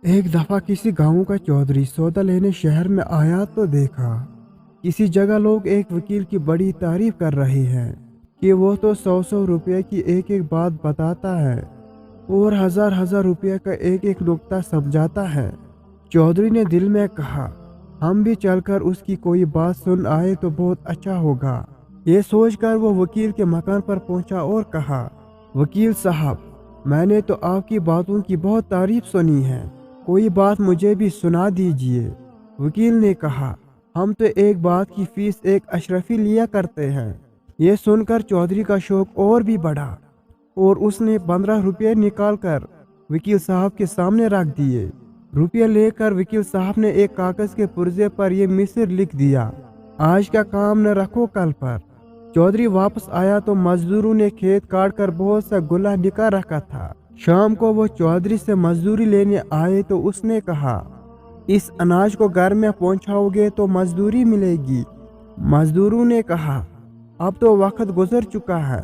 एक दफ़ा किसी गांव का चौधरी सौदा लेने शहर में आया तो देखा किसी जगह लोग एक वकील की बड़ी तारीफ कर रहे हैं कि वो तो 100 रुपये की एक एक बात बताता है और हजार हजार रुपये का एक एक नुक्ता समझाता है। चौधरी ने दिल में कहा, हम भी चलकर उसकी कोई बात सुन आए तो बहुत अच्छा होगा। ये सोचकर वो वकील के मकान पर पहुंचा और कहा, वकील साहब, मैंने तो आपकी बातों की बहुत तारीफ सुनी है, कोई बात मुझे भी सुना दीजिए। वकील ने कहा, हम तो एक बात की फीस एक अशरफी लिया करते हैं। ये सुनकर चौधरी का शौक और भी बढ़ा और उसने 15 रुपये निकालकर वकील साहब के सामने रख दिए। रुपये लेकर वकील साहब ने एक कागज के पुर्जे पर यह मिस्र लिख दिया, आज का काम न रखो कल पर। चौधरी वापस आया तो मजदूरों ने खेत काट कर बहुत सा गुला निकाल रखा था। शाम को वो चौधरी से मजदूरी लेने आए तो उसने कहा, इस अनाज को घर में पहुंचाओगे तो मजदूरी मिलेगी। मजदूरों ने कहा, अब तो वक्त गुजर चुका है,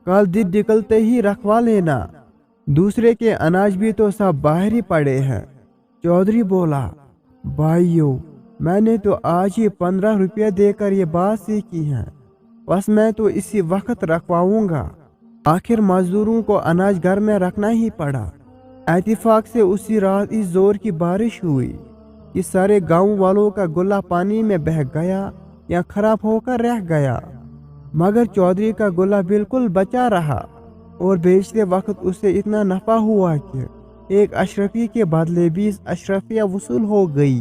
कल दिन निकलते ही रखवा लेना, दूसरे के अनाज भी तो सब बाहर ही पड़े हैं। चौधरी बोला, भाइयों, मैंने तो आज ही 15 रुपये देकर ये बात सीखी है, बस मैं तो इसी वक्त रखवाऊंगा। आखिर मजदूरों को अनाज घर में रखना ही पड़ा। इत्तेफाक से उसी रात इस जोर की बारिश हुई कि सारे गांव वालों का गुल्ला पानी में बह गया या खराब होकर रह गया, मगर चौधरी का गुल्ला बिल्कुल बचा रहा और बेचते वक्त उसे इतना नफा हुआ कि एक अशरफी के बदले 20 अशरफियाँ वसूल हो गई।